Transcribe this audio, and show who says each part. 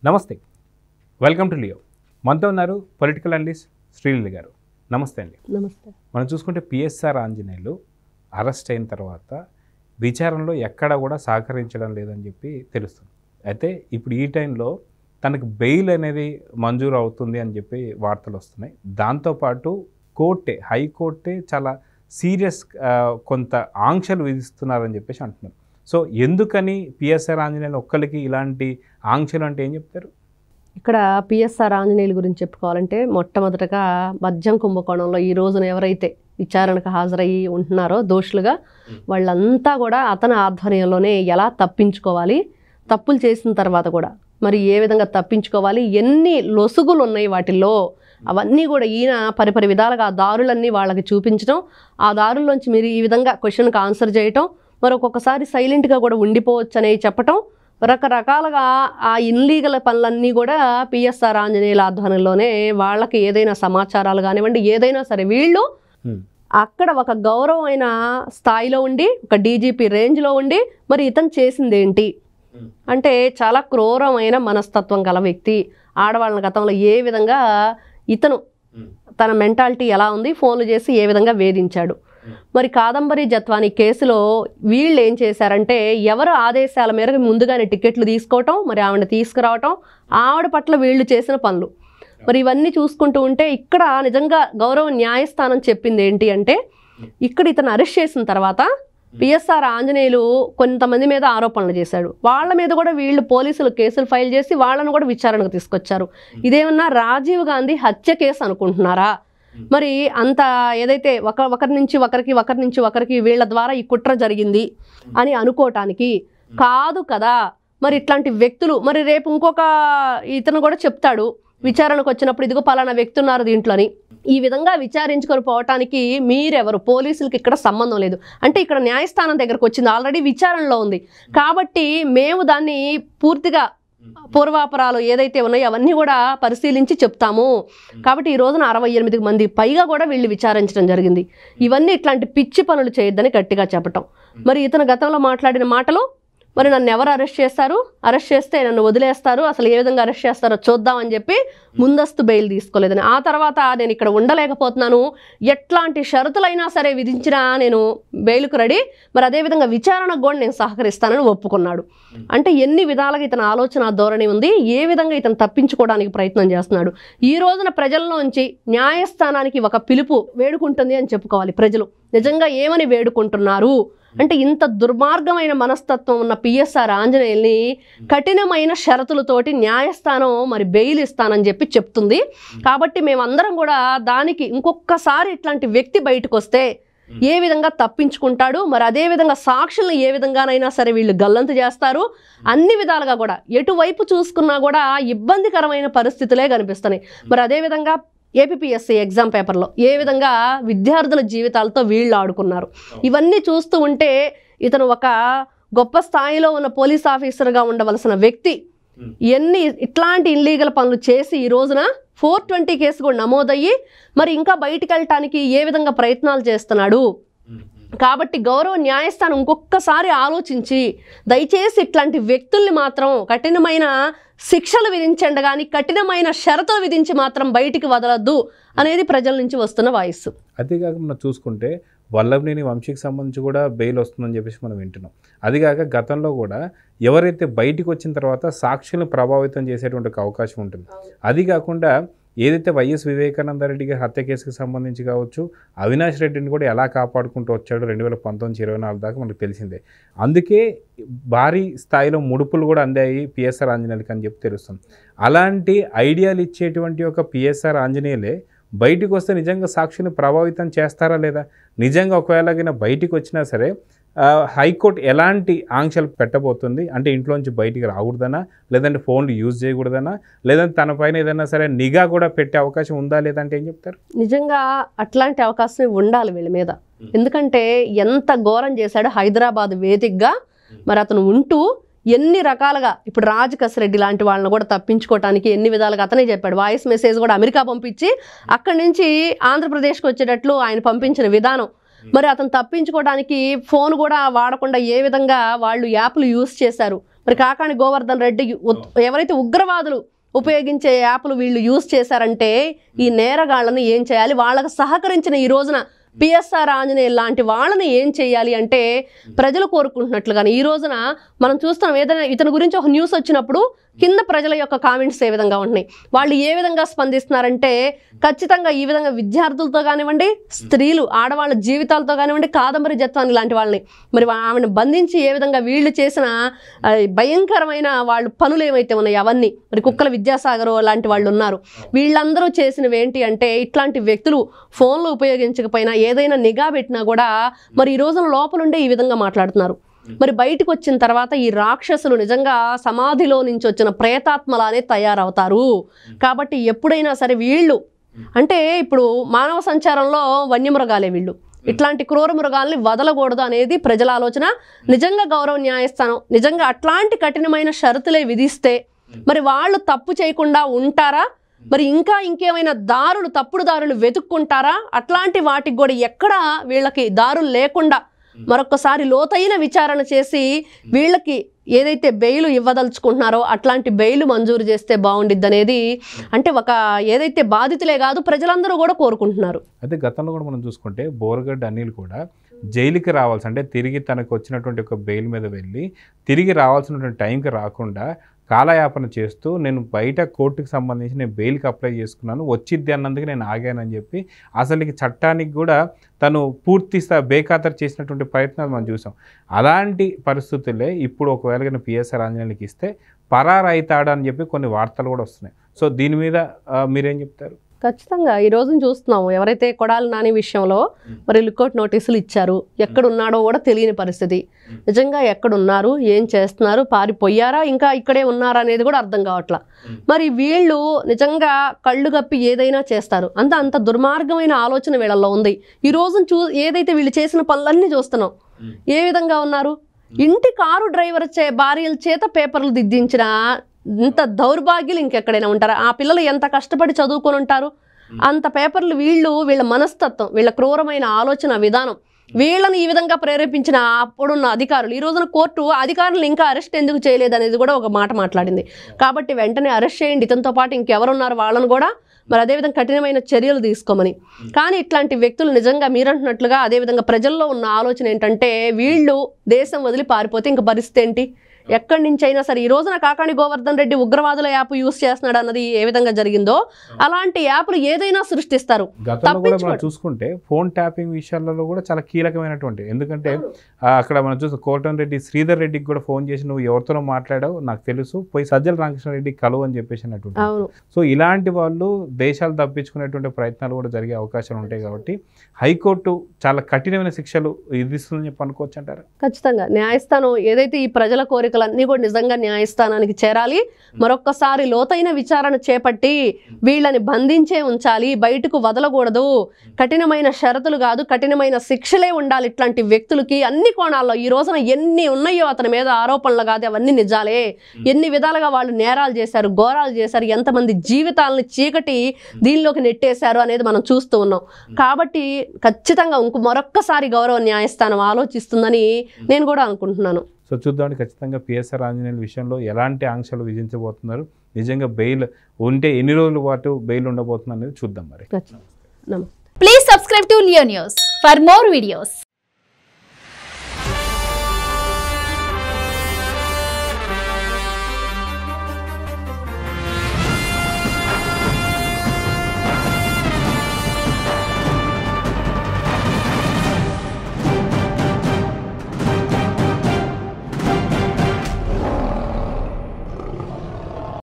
Speaker 1: నమస్తే, welcome to Leo. మనతో ఉన్నారు పొలిటికల్ అనలిస్ట్ శ్రీలీల గారు. నమస్తే అండి.
Speaker 2: నమస్తే.
Speaker 1: మనం చూసుకుంటే పిఎస్ఆర్ ఆంజనేయులు అరెస్ట్ అయిన తర్వాత విచారణలో ఎక్కడా కూడా సహకరించడం లేదని చెప్పి తెలుస్తుంది. అయితే ఇప్పుడు ఈ టైంలో తనకు బెయిల్ అనేది మంజూరు అవుతుంది అని చెప్పి వార్తలు వస్తున్నాయి. దాంతోపాటు హైకోర్టే చాలా సీరియస్ కొంత ఆంక్షలు విధిస్తున్నారని చెప్పేసి అంటున్నారు. సో ఎందుకని పిఎస్ఆర్ ఆంజనేయులు ఒక్కరికి ఇలాంటి ఆంక్షలు అంటే ఏం చెప్తారు?
Speaker 2: ఇక్కడ పిఎస్ఆర్ ఆంజనేయుల గురించి చెప్పుకోవాలంటే మొట్టమొదటగా మద్యం కుంభకోణంలో ఈ రోజున ఎవరైతే విచారణకు హాజరయ్యి ఉంటున్నారో దోషులుగా వాళ్ళంతా కూడా అతని ఆధ్వర్యంలోనే ఎలా తప్పించుకోవాలి, తప్పులు చేసిన తర్వాత కూడా మరి ఏ విధంగా తప్పించుకోవాలి, ఎన్ని లొసుగులు ఉన్నాయి వాటిల్లో అవన్నీ కూడా ఈయన పరిపరి విధాలుగా ఆ దారులన్నీ వాళ్ళకి చూపించడం, ఆ దారుల్లోంచి మీరు ఈ విధంగా క్వశ్చన్కి ఆన్సర్ చేయటం, మరొకొకసారి సైలెంట్గా కూడా ఉండిపోవచ్చు అనేవి చెప్పటం, రకరకాలుగా ఆ ఇన్లీగల్ పనులన్నీ కూడా పిఎస్ఆర్ ఆంజనేయుల ఆధ్వర్యంలోనే వాళ్ళకి ఏదైనా సమాచారాలు కానివ్వండి ఏదైనా సరే వీళ్ళు అక్కడ ఒక గౌరవమైన స్థాయిలో ఉండి ఒక డీజీపీ రేంజ్లో ఉండి మరి ఇతను చేసింది ఏంటి అంటే చాలా క్రూరమైన మనస్తత్వం గల వ్యక్తి. ఆడవాళ్ళని గతంలో ఏ విధంగా ఇతను తన మెంటాలిటీ ఎలా ఉంది, ఫోన్లు చేసి ఏ విధంగా వేధించాడు. మరి కాదంబరి జత్వాని కేసులో వీళ్ళు ఏం చేశారంటే ఎవరు ఆదేశాల మేరకు ముందుగానే టికెట్లు తీసుకోవటం, మరి ఆవిడ తీసుకురావటం, ఆవిడ పట్ల వీళ్ళు చేసిన పనులు మరి ఇవన్నీ చూసుకుంటూ ఉంటే ఇక్కడ నిజంగా గౌరవ న్యాయస్థానం చెప్పింది ఏంటి అంటే ఇక్కడ ఇతను అరెస్ట్ చేసిన తర్వాత పిఎస్ఆర్ ఆంజనేయులు కొంతమంది మీద ఆరోపణలు చేశాడు. వాళ్ళ మీద కూడా వీళ్ళు పోలీసులు కేసులు ఫైల్ చేసి వాళ్ళను కూడా విచారణకు తీసుకొచ్చారు. ఇదేమన్నా రాజీవ్ గాంధీ హత్య కేసు అనుకుంటున్నారా? మరి అంత ఏదైతే ఒకరి నుంచి ఒకరికి వీళ్ళ ద్వారా ఈ కుట్ర జరిగింది అని అనుకోవటానికి కాదు కదా. మరి ఇట్లాంటి వ్యక్తులు మరి రేపు ఇంకొక ఇతను కూడా చెప్తాడు విచారణకు వచ్చినప్పుడు ఇదిగో పలానా వ్యక్తి ఉన్నారు దీంట్లోని. ఈ విధంగా విచారించుకొని పోవటానికి మీరెవరు? పోలీసులకి ఇక్కడ సంబంధం లేదు. అంటే ఇక్కడ న్యాయస్థానం దగ్గరకు వచ్చింది, ఆల్రెడీ విచారణలో ఉంది కాబట్టి మేము దాన్ని పూర్తిగా పూర్వాపరాలు ఏదైతే ఉన్నాయో అవన్నీ కూడా పరిశీలించి చెప్తాము. కాబట్టి ఈ రోజున 68 మంది పైగా కూడా వీళ్ళు విచారించడం జరిగింది. ఇవన్నీ ఇట్లాంటి పిచ్చి పనులు చేయొద్దని గట్టిగా చెప్పటం. మరి ఇతను గతంలో మాట్లాడిన మాటలు మరి నన్ను ఎవరు అరెస్ట్ చేస్తారు, అరెస్ట్ చేస్తే నన్ను వదిలేస్తారు, అసలు ఏ విధంగా అరెస్ట్ చేస్తారో చూద్దామని చెప్పి ముందస్తు బెయిల్ తీసుకోలేదని, ఆ తర్వాత నేను ఇక్కడ ఉండలేకపోతున్నాను, ఎట్లాంటి షరతులైనా సరే విధించినా నేను బెయిల్కు రెడీ, మరి అదేవిధంగా విచారణకు కూడా నేను సహకరిస్తానని ఒప్పుకున్నాడు. అంటే ఎన్ని విధాలుగా ఇతని ఆలోచన ధోరణి ఉంది, ఏ విధంగా ఇతను తప్పించుకోవడానికి ప్రయత్నం చేస్తున్నాడు. ఈ రోజున ప్రజల్లోంచి న్యాయస్థానానికి ఒక పిలుపు వేడుకుంటుంది అని చెప్పుకోవాలి. ప్రజలు నిజంగా ఏమని వేడుకుంటున్నారు అంటే ఇంత దుర్మార్గమైన మనస్తత్వం ఉన్న పిఎస్ఆర్ ఆంజనేయుల్ని కఠినమైన షరతులతోటి న్యాయస్థానం మరి బెయిల్ ఇస్తానని చెప్పి చెప్తుంది. కాబట్టి మేమందరం కూడా దానికి ఇంకొకసారి ఇట్లాంటి వ్యక్తి బయటకు వస్తే ఏ విధంగా తప్పించుకుంటాడు, మరి అదే విధంగా సాక్షులను ఏ విధంగానైనా సరే వీళ్ళు గల్లంతు చేస్తారు. అన్ని విధాలుగా కూడా ఎటువైపు చూసుకున్నా కూడా ఇబ్బందికరమైన పరిస్థితులే కనిపిస్తున్నాయి. మరి అదేవిధంగా ఏపీఎస్సీ ఎగ్జామ్ పేపర్లో ఏ విధంగా విద్యార్థుల జీవితాలతో వీళ్ళు ఆడుకున్నారు. ఇవన్నీ చూస్తూ ఉంటే ఇతను ఒక గొప్ప స్థాయిలో ఉన్న పోలీస్ ఆఫీసర్గా ఉండవలసిన వ్యక్తి ఎన్ని ఇట్లాంటి ఇల్లీగల్ పనులు చేసి ఈ రోజున 420 కేసు కూడా నమోదయ్యి మరి ఇంకా బయటికి వెళ్ళటానికి ఏ విధంగా ప్రయత్నాలు చేస్తున్నాడు. కాబట్టి గౌరవ న్యాయస్థానం ఇంకొకసారి ఆలోచించి దయచేసి ఇట్లాంటి వ్యక్తుల్ని మాత్రం కఠినమైన శిక్షలు విధించండి కానీ కఠినమైన షరతులు విధించి మాత్రం బయటికి వదలొద్దు అనేది ప్రజల నుంచి వస్తున్న వాయిస్.
Speaker 1: అదేకాక మనం చూసుకుంటే వల్లభనేని వంశీకి సంబంధించి కూడా బెయిల్ వస్తుందని చెప్పేసి మనం వింటున్నాం. అదిగాక గతంలో కూడా ఎవరైతే బయటికి వచ్చిన తర్వాత సాక్షులను ప్రభావితం చేసేటువంటి అవకాశం ఉంటుంది. అది కాకుండా ఏదైతే వైఎస్ వివేకానంద రెడ్డి గారి హత్య కేసుకు సంబంధించి కావచ్చు, అవినాష్ రెడ్డిని కూడా ఎలా కాపాడుకుంటూ వచ్చాడో 2019-24 దాకా మనకు తెలిసిందే. అందుకే భారీ స్థాయిలో ముడుపులు కూడా అందాయి పిఎస్ఆర్ ఆంజనేయులకి అని చెప్పి తెలుస్తుంది. అలాంటి ఐడియాలు ఇచ్చేటువంటి ఒక పిఎస్ఆర్ ఆంజనేయులే బయటికి వస్తే నిజంగా సాక్షిని ప్రభావితం చేస్తారా లేదా? నిజంగా ఒకవేళ బయటికి వచ్చినా సరే హైకోర్టు ఎలాంటి ఆంక్షలు పెట్టబోతుంది అంటే ఇంట్లోంచి బయటికి రాకూడదనా, లేదంటే ఫోన్లు యూజ్ చేయకూడదనా, లేదంటే తన పైన ఏదైనా సరే నిఘా కూడా పెట్టే అవకాశం ఉందా లేదంటే ఏం చెప్తారు?
Speaker 2: నిజంగా అట్లాంటి అవకాశం ఉండాలి వీళ్ళ మీద. ఎందుకంటే ఎంత ఘోరం చేశాడో హైదరాబాద్ వేదికగా మరి అతను ఉంటూ ఎన్ని రకాలుగా ఇప్పుడు రాజకస్ రెడ్డి లాంటి వాళ్ళని కూడా తప్పించుకోవటానికి ఎన్ని విధాలుగా అతనే చెప్పాడు. వాయిస్ మెసేజ్ కూడా అమెరికా పంపించి అక్కడి నుంచి ఆంధ్రప్రదేశ్కి వచ్చేటట్లు ఆయన పంపించిన విధానం మరి అతను తప్పించుకోవడానికి ఫోన్ కూడా వాడకుండా ఏ విధంగా వాళ్ళు యాప్లు యూజ్ చేశారు. మరి కాకాణి గోవర్ధన్ రెడ్డి ఎవరైతే ఉగ్రవాదులు ఉపయోగించే యాప్లు వీళ్ళు యూజ్ చేశారంటే ఈ నేరగాళ్ళని ఏం చేయాలి, వాళ్ళకు సహకరించిన ఈ రోజున పిఎస్ఆర్ ఆంజనేయులు లాంటి వాళ్ళని ఏం చేయాలి అంటే ప్రజలు కోరుకుంటున్నట్లుగానే ఈ రోజున మనం చూస్తున్నాం. ఏదైనా ఇతని గురించి ఒక న్యూస్ వచ్చినప్పుడు కింద ప్రజల యొక్క కామెంట్స్ ఏ విధంగా ఉంటున్నాయి, వాళ్ళు ఏ విధంగా స్పందిస్తున్నారంటే ఖచ్చితంగా ఈ విధంగా విద్యార్థులతో కానివ్వండి, స్త్రీలు ఆడవాళ్ళ జీవితాలతో కానివ్వండి, కాదంబరి జత్వాని లాంటి వాళ్ళని మరి ఆమెను బంధించి ఏ విధంగా వీళ్ళు చేసిన భయంకరమైన వాళ్ళు పనులు ఏమైతే ఉన్నాయి అవన్నీ, మరి కుక్కల విద్యాసాగర్ లాంటి వాళ్ళు ఉన్నారు, వీళ్ళందరూ చేసినవి ఏంటి అంటే ఇట్లాంటి వ్యక్తులు ఫోన్లు ఉపయోగించకపోయినా ఏదైనా నిఘా పెట్టినా కూడా మరి ఈ రోజున లోపలుండే ఈ విధంగా మాట్లాడుతున్నారు. మరి బయటకు వచ్చిన తర్వాత ఈ రాక్షసులు నిజంగా సమాధిలో నుంచి వచ్చిన ప్రేతాత్మలానే తయారవుతారు. కాబట్టి ఎప్పుడైనా సరే వీళ్ళు అంటే ఇప్పుడు మానవ సంచారంలో వన్యమృగాలే వీళ్ళు, ఇట్లాంటి క్రూర మృగాల్ని వదలకూడదు అనేది ప్రజల ఆలోచన. నిజంగా గౌరవ న్యాయస్థానం నిజంగా అట్లాంటి కఠినమైన షరతులే విధిస్తే మరి వాళ్ళు తప్పు చేయకుండా ఉంటారా, మరి ఇంకా ఇంకేమైనా తప్పుడు దారులు వెతుక్కుంటారా, అట్లాంటి వాటికి కూడా ఎక్కడ వీళ్ళకి దారులు లేకుండా మరొకసారి లోతైన విచారణ చేసి వీళ్ళకి ఏదైతే బెయిల్ ఇవ్వదలుచుకుంటున్నారో అట్లాంటి బెయిల్ మంజూరు చేస్తే బాగుండిద్ది అనేది అంటే ఒక ఏదైతే బాధితులే కాదు ప్రజలందరూ కూడా కోరుకుంటున్నారు.
Speaker 1: అయితే గతంలో కూడా మనం చూసుకుంటే బోరగడ్డ అనిల్ కూడా జైలుకి రావాల్సి అంటే తిరిగి తనకు వచ్చినటువంటి ఒక బెయిల్ మీద వెళ్ళి తిరిగి రావాల్సినటువంటి టైంకి రాకుండా కాలయాపన చేస్తూ నేను బయట కోర్టుకి సంబంధించి నేను బెయిల్కి అప్లై చేసుకున్నాను, వచ్చిద్ది అన్నందుకు నేను ఆగానని చెప్పి అసలుకి చట్టానికి కూడా తను పూర్తి బేఖాతరు చేసినటువంటి ప్రయత్నాలు మనం చూసాం. అలాంటి పరిస్థితులే ఇప్పుడు ఒకవేళ కానీ పిఎస్ఆర్ ఆంజనేయులకి ఇస్తే పరారైతాడు అని చెప్పి కొన్ని వార్తలు కూడా వస్తున్నాయి. సో దీని మీద మీరేం చెప్తారు?
Speaker 2: ఖచ్చితంగా ఈ రోజున చూస్తున్నాము, ఎవరైతే కొడాలి నాని విషయంలో మరి లుకౌట్ నోటీసులు ఇచ్చారు, ఎక్కడున్నాడో కూడా తెలియని పరిస్థితి, నిజంగా ఎక్కడున్నారు, ఏం చేస్తున్నారు, పారిపోయారా, ఇంకా ఇక్కడే ఉన్నారా అనేది కూడా అర్థం కావట్లా. మరి వీళ్ళు నిజంగా కళ్ళు గప్పి ఏదైనా చేస్తారు, అంత దుర్మార్గమైన ఆలోచన వీళ్ళల్లో ఉంది. ఈ రోజున ఏదైతే వీళ్ళు చేసిన పనులన్నీ చూస్తున్నాం, ఏ విధంగా ఉన్నారు. ఇంటి కారు డ్రైవర్ భార్యల చేత పేపర్లు దిద్దించిన ఇంత దౌర్భాగ్యులు ఇంకెక్కడైనా ఉంటారా? ఆ పిల్లలు ఎంత కష్టపడి చదువుకొని ఉంటారు, అంత పేపర్లు వీళ్ళ మనస్తత్వం, వీళ్ళ క్రూరమైన ఆలోచన విధానం, వీళ్ళని ఈ విధంగా ప్రేరేపించిన అప్పుడున్న అధికారులు. ఈ రోజున కోర్టు అధికారులను ఇంకా అరెస్ట్ ఎందుకు చేయలేదు అనేది కూడా ఒక మాట మాట్లాడింది. కాబట్టి వెంటనే అరెస్ట్ చేయండి, ఇతనితో పాటు ఇంకెవరున్నారు వాళ్ళను కూడా మరి అదేవిధంగా కఠినమైన చర్యలు తీసుకోమని. కానీ ఇట్లాంటి వ్యక్తులు నిజంగా మీరంటున్నట్లుగా అదేవిధంగా ప్రజల్లో ఉన్న ఆలోచన ఏంటంటే వీళ్ళు దేశం వదిలి పారిపోతే ఇంక పరిస్థితి ఏంటి, ఎక్కడి నుంచి అయినా సరే. ఈ రోజున కాకాణి గోవర్ధన్ రెడ్డి ఉగ్రవాదుల యాప్ యూజ్ చేస్తున్నాడు అన్నది ఏ విధంగా జరిగిందో అలాంటి యాప్లు ఏదైనా సృష్టిస్తారు.
Speaker 1: గతంలో కూడా మనం చూసుకుంటే ఫోన్ ట్యాపింగ్ విషయాలలో కూడా చాలా కీలకమైనటువంటి, ఎందుకంటే అక్కడ మనం చూస్తే కోటంరెడ్డి శ్రీధర్ రెడ్డికి కూడా ఫోన్ చేసి నువ్వు ఎవరితోనో మాట్లాడావు నాకు తెలుసు, పోయి సజ్జల రామకృష్ణారెడ్డి కలువు అని చెప్పేసి అన్నటువంటి. సో ఇలాంటి వాళ్ళు దేశాలు తప్పించుకునేటువంటి ప్రయత్నాలు కూడా జరిగే అవకాశాలు ఉంటాయి. కాబట్టి హైకోర్టు చాలా కఠినమైన శిక్షలు విధిస్తుందని చెప్పి అనుకోవచ్చు అంటారు.
Speaker 2: ఖచ్చితంగా న్యాయస్థానం ఏదైతే ఈ ప్రజల కోరికలన్నీ కూడా నిజంగా న్యాయస్థానానికి చేరాలి. మరొక్కసారి లోతైన విచారణ చేపట్టి వీళ్ళని బంధించే ఉంచాలి, బయటకు వదలకూడదు. కఠినమైన షరతులు కాదు, కఠినమైన శిక్షలే ఉండాలి ఇట్లాంటి వ్యక్తులకి అన్ని కోణాల్లో. ఈ రోజున ఎన్ని ఉన్నాయో అతని మీద ఆరోపణలు కాదు, అవన్నీ నిజాలే. ఎన్ని విధాలుగా వాళ్ళు నేరాలు చేశారు, ఘోరాలు చేశారు, ఎంతమంది జీవితాలని చీకటి దీనిలోకి నెట్టేశారు అనేది మనం చూస్తూ ఉన్నాం. కాబట్టి ఖచ్చితంగా మరొక్కసారి గౌరవ న్యాయస్థానం ఆలోచిస్తుందని నేను కూడా అనుకుంటున్నాను.
Speaker 1: సో చూద్దామండి, ఖచ్చితంగా పిఎస్ఆర్ ఆంజనేయుల విషయంలో ఎలాంటి ఆంక్షలు విధించబోతున్నారు, నిజంగా బెయిల్ ఉంటే ఎన్ని రోజుల పాటు బెయిల్ ఉండబోతుంది అనేది చూద్దాం. మరి
Speaker 2: నమస్తే.
Speaker 3: Please subscribe to Leo news for more videos.